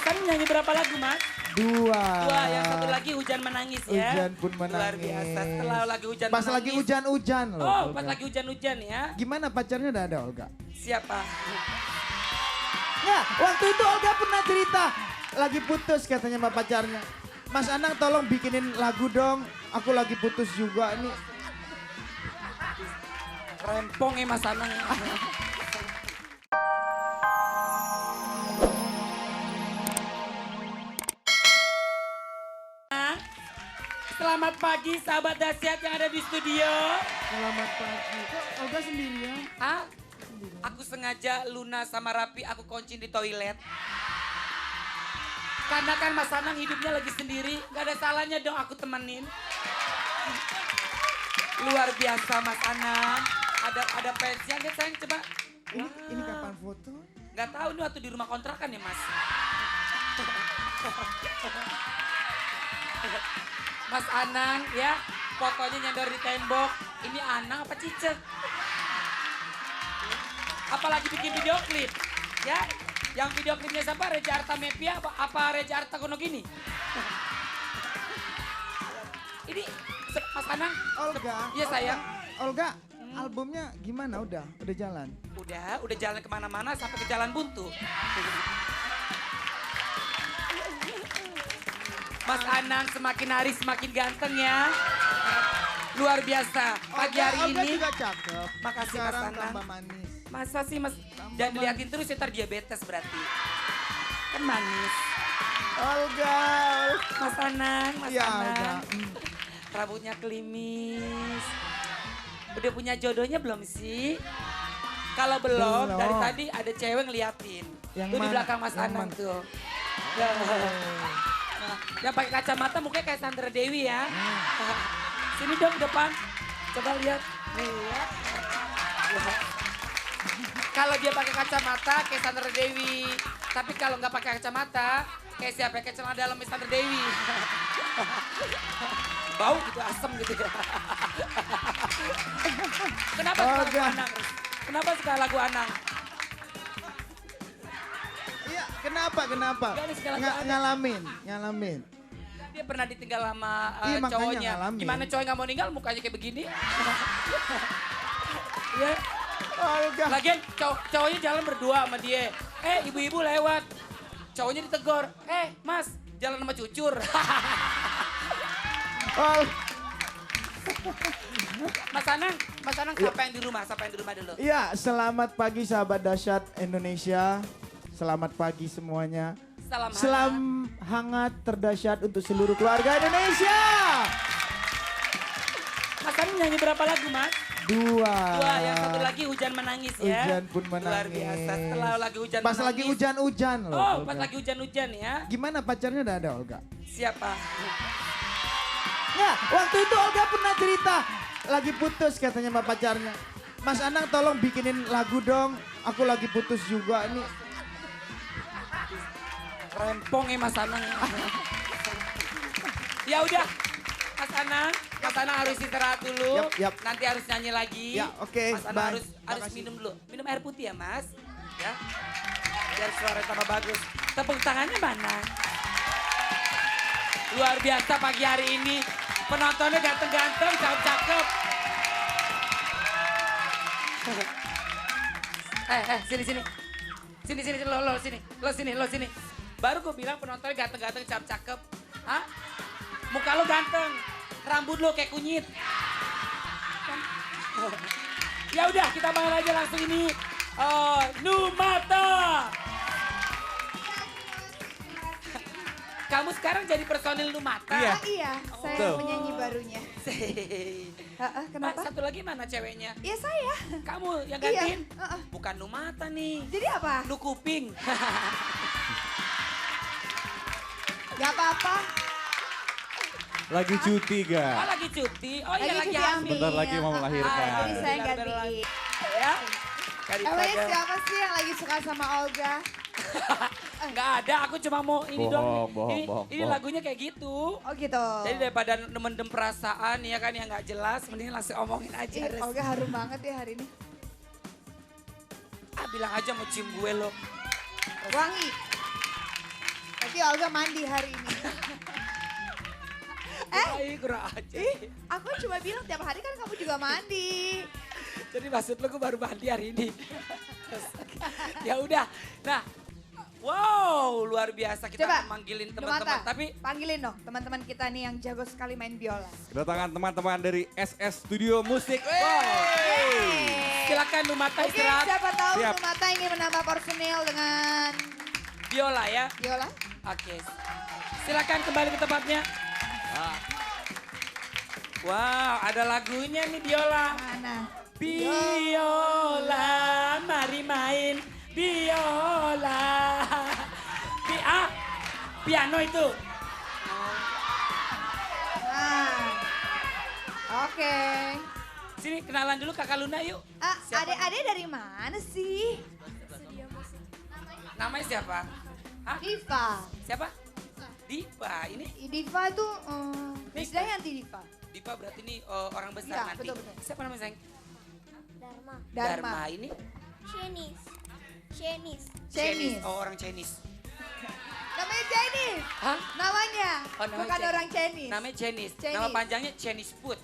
Mas nyanyi berapa lagu, Mas? Dua. Dua, yang satu lagi Hujan Menangis ya. Hujan pun menangis. Luar biasa, setelah lagu Hujan Pas Menangis. lagi hujan-hujan loh. Oh, Olga. pas lagi hujan-hujan ya. Gimana pacarnya udah ada Olga? Siapa? Nggak, waktu itu Olga pernah cerita. Lagi putus katanya sama pacarnya. Mas Anang tolong bikinin lagu dong. Aku lagi putus juga ini. Rempong ya Mas Anang. Selamat pagi sahabat dahsyat yang ada di studio. Selamat pagi. Kok Olga sendirian? Ah, aku sengaja Luna sama Rapi aku kuncin di toilet. Karena kan Mas Anang hidupnya lagi sendiri, gak ada salahnya dong aku temenin. Luar biasa Mas Anang. Ada fansnya nggak sayang coba? Ini kapan foto? Gak tahu ini waktu di rumah kontrakan ya Mas. Mas Anang ya, fotonya nyandor di tembok. Ini Anang apa Cicek? Apalagi bikin video klip, ya? Yang video klipnya siapa? Reza Artamevia apa Reza Arta Kono gini? Ini Mas Anang. Olga. Iya sayang. Olga, albumnya gimana? Udah jalan? Udah jalan kemana-mana sampai ke Jalan Buntu. Mas Anang semakin hari semakin ganteng ya. Luar biasa. Pagi hari Olga ini. juga cakep. Makasih Mas Sekarang Anang. tambah manis. Masa sih Mas? Jangan dilihatin terus ya ntar diabetes berarti. Kan manis. Olga. Mas Anang, Mas Iya, Anang. Olga. Rambutnya klimis. Udah punya jodohnya belum sih? Kalau belum, Belum. dari tadi ada cewek ngeliatin. Yang Tuh di mana? belakang Mas Yang Anang mana? tuh. Nah, yang pakai kacamata mukanya kayak Sandra Dewi ya. Sini dong depan. Coba lihat. Nih ya. Kalau dia pakai kacamata kayak Sandra Dewi. Tapi kalau nggak pakai kacamata kayak siapa? Kayak celana dalam Sandra Dewi. Bau gitu, asem gitu ya. Kenapa suka lagu Anang? Kenapa suka lagu Anang? Iya, kenapa? Gak ada segala ada. Ngalamin. Dia pernah ditinggal sama Iya, makanya cowoknya. ngalamin. Gimana cowok nggak mau ninggal mukanya kayak begini? Iya. Olga. Lagian cowoknya jalan berdua sama dia. Ibu-ibu lewat. Cowoknya ditegor. Mas, jalan sama cucur. Mas Anang siapa yang di rumah? Siapa yang di rumah dulu? Iya, selamat pagi sahabat dahsyat Indonesia. Selamat pagi semuanya. Salam hangat terdahsyat untuk seluruh keluarga Indonesia. Mas Anang nyanyi berapa lagu, Mas? Dua, yang satu lagi Hujan Menangis ya. Hujan pun menangis. Luar biasa, setelah lagu Hujan Pas Menangis. lagi hujan-hujan loh. Oh, Olga. pas lagi hujan-hujan ya. Gimana pacarnya udah ada Olga? Siapa? Nggak, waktu itu Olga pernah cerita. Lagi putus katanya sama pacarnya. Mas Anang tolong bikinin lagu dong. Aku lagi putus juga ini. Rempong ya Mas Anang. Ya udah, Mas Anang harus istirahat dulu. Yap. Nanti harus nyanyi lagi. Ya, oke, Mas Anang bye. harus Makasih. minum dulu. Minum air putih ya Mas. Ya. Biar suara tambah bagus. Tepuk tangannya mana? Luar biasa pagi hari ini. Penontonnya ganteng-ganteng, cakep-cakep. Sini. Sini, lo sini. Baru gue bilang penontonnya ganteng-ganteng, cakep-cakep. Hah? Muka lo ganteng, rambut lo kayak kunyit. Ya udah, kita main aja langsung ini. Numata. Kamu sekarang jadi personil Numata. Iya, saya Tuh. penyanyi barunya. Kenapa? Satu lagi mana ceweknya? Iya saya. Kamu yang Iya, gantiin? Bukan Numata nih. Jadi apa? Lu kuping. Gak apa-apa. Lagi cuti Oh gak? lagi cuti. Oh iya lagi cuti hamil. Bentar lagi mau melahirkan. Jadi saya Benar-benar gantiin. lagi. Ya. Emangnya siapa sih yang lagi suka sama Olga? Enggak ada, aku cuma mau ini Bohong, doang. bohong. Ini lagunya kayak gitu. Oh gitu. Jadi daripada mendem perasaan ya kan yang nggak jelas, mending langsung omongin aja. Res. Olga harum banget ya hari ini. Bilang aja mau cium gue lo. Wangi. Berarti Olga mandi hari ini. Kurang aja. Aku cuma bilang tiap hari kan kamu juga mandi. Jadi maksud lu gue baru mandi hari ini. Ya udah. Nah, wow luar biasa kita Coba, akan manggilin Numata, teman-teman. Tapi panggilin dong teman-teman kita nih yang jago sekali main biola. Kedatangan teman-teman dari SS Studio Musik. Yeay. silakan Numata Oke, istirahat. siapa tahu Siap. Numata ingin menambah personil dengan Biola ya. biola. Oke. Silakan kembali ke tempatnya. Wow, ada lagunya nih Biola. Mana? Biola, mari main biola. Piano itu. Nah. Oke. Sini kenalan dulu Kakak Luna yuk. Siapa? Adek-adek dari mana sih? Namanya siapa? Hah? Diva. Siapa? Diva. Ini Diva itu Miss Diva. Dayanti Diva. Diva berarti ini orang besar Iya, nanti. betul. Siapa namanya sayang? Dharma. Ini Chinese. Chinese. Oh orang Chinese. Namanya Chinese. Hah? Namanya. Oh, namanya Bukan Chinese. orang Chinese. Namanya Chinese. Chinese. Nama panjangnya Chinese food.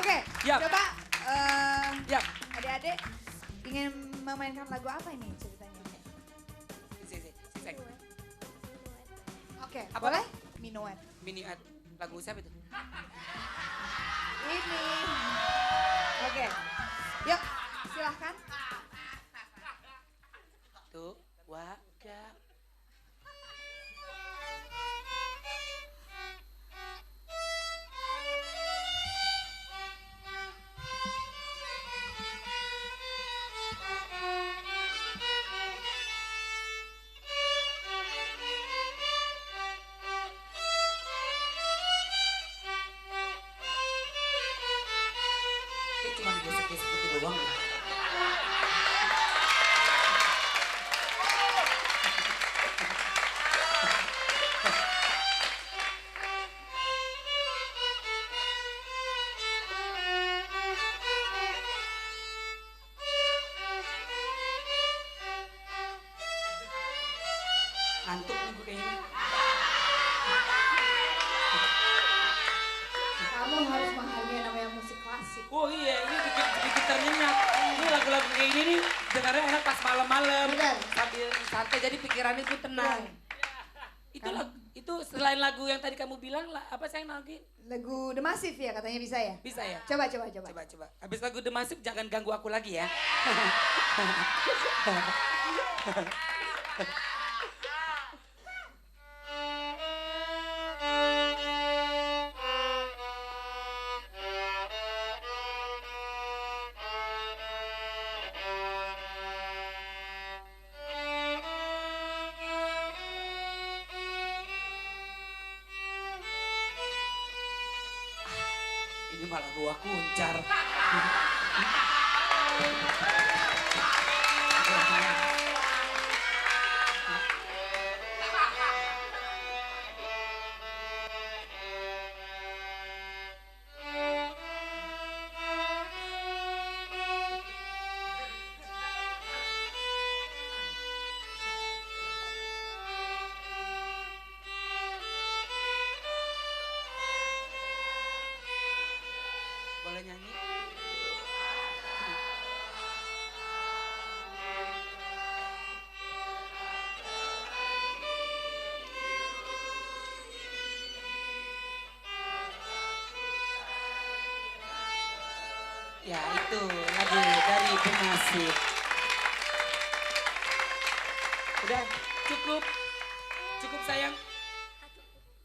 Oke, Yap. coba Yap. adik-adik ingin memainkan lagu apa ini ceritanya? Sini, sayang. Oke, Apa? boleh? Minuet. Mini lagu siapa itu? Ini. Oke. Yuk, silahkan. Tuh, wadah. Cuma digesek-gesek gitu doang. Ngantuk nih gue kayaknya. Kamu harus menghargai namanya musik klasik. Oh iya, ini bikin ternyenyak. Ini lagu-lagu kayak gini nih dengarnya enak pas malam-malam. Bener. Sambil santai jadi pikirannya tuh tenang. Itu selain lagu yang tadi kamu bilang lah, apa sayang lagi? Lagu The Massive ya katanya bisa ya? Bisa ya? Coba. Coba. Habis lagu The Massive jangan ganggu aku lagi ya. Ini malah gua kuncar. Boleh nyanyi? Ya itu lagu dari Penasih. Udah cukup. Cukup sayang.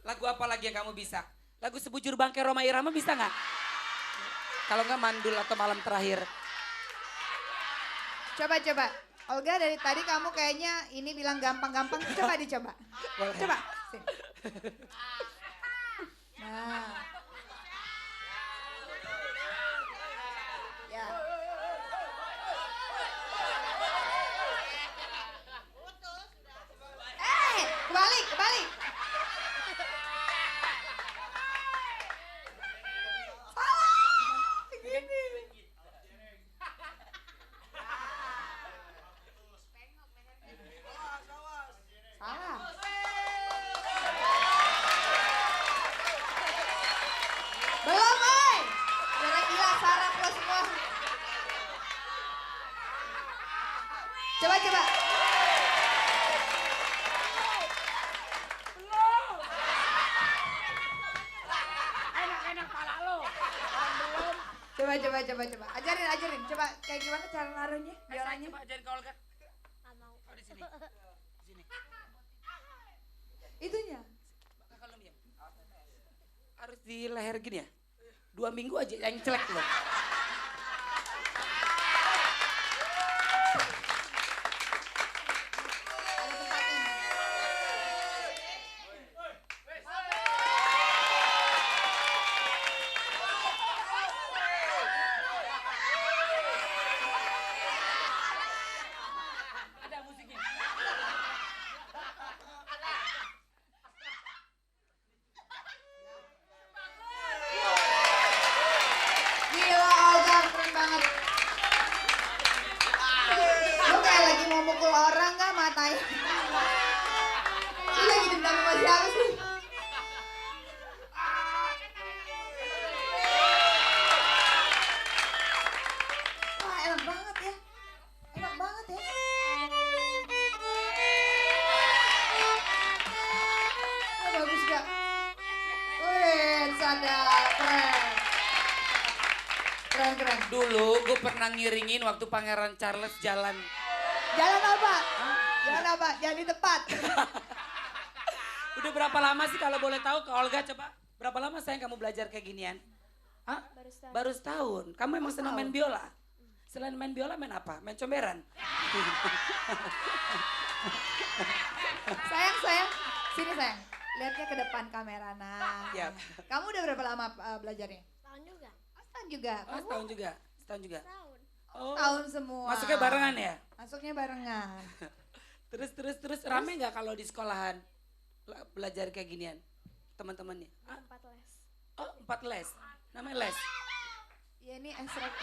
Lagu apa lagi yang kamu bisa? Lagu Sebujur Bangkai Roma Irama bisa nggak? Kalau nggak Mandul atau Malam Terakhir. Coba. Olga dari tadi kamu kayaknya ini bilang gampang-gampang. Coba dicoba. Boleh. Coba. Sini. Nah. Ya. Kebalik. Salah. Gini. Coba, coba. Enak-enak pala lo. Orang belum. Coba, coba, coba, coba. Ajarin, ajarin. Coba kayak gimana cara naruhnya, biolanya. Coba ajarin ke Olga. Oh di sini. Di sini. Itunya. Kakak lu diam. Harus di leher gini ya? 2 minggu aja yang celek loh. Ada tempatnya. Ada musiknya. Gila Olga, keren banget. Lu kayak lagi mau mukul orang gak matanya? Lu lagi dendam sama siapa sih? Wah enak banget ya. Enak banget ya. Oh, bagus gak? Wih, sadar, keren. Keren, keren. Dulu gue pernah ngiringin waktu Pangeran Charles jalan. Jalan apa? Jalan apa? Jalan di tempat. Udah berapa lama sih kalau boleh tahu ke Olga coba? Berapa lama sayang kamu belajar kayak ginian? Hah? Baru setahun. Kamu emang senang main biola? Selain main biola main apa? Main comberan? Sayang, sayang. Sini sayang. Lihatnya ke depan kamera. Nah. Siap. Kamu udah berapa lama belajarnya? Tahun juga. Oh, setahun juga. Oh, Kamu setahun juga? Setahun juga? Tahun. Oh. tahun semua. Masuknya barengan ya? Masuknya barengan. Terus rame nggak kalau di sekolahan belajar kayak ginian teman-temannya? Ah, 4 les. oh 4 les, namanya les. Ya ini esrek.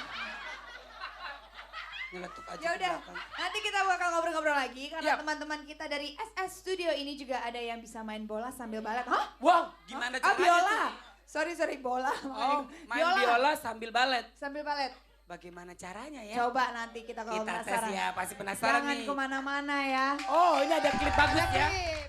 Nyeletuk aja Ya ke udah, belakang. nanti kita bakal ngobrol-ngobrol lagi karena Yap. teman-teman kita dari SS Studio ini juga ada yang bisa main bola sambil balet. Hah? Wow, gimana Ah, caranya biola. tuh? Sorry bola. Oh, main biola sambil balet. Sambil balet. Bagaimana caranya ya? Coba nanti kita kalau Kita tes penasaran. ya, pasti penasaran Jangan nih. kemana-mana ya. Oh, ini ada klip bagus ya. Klip.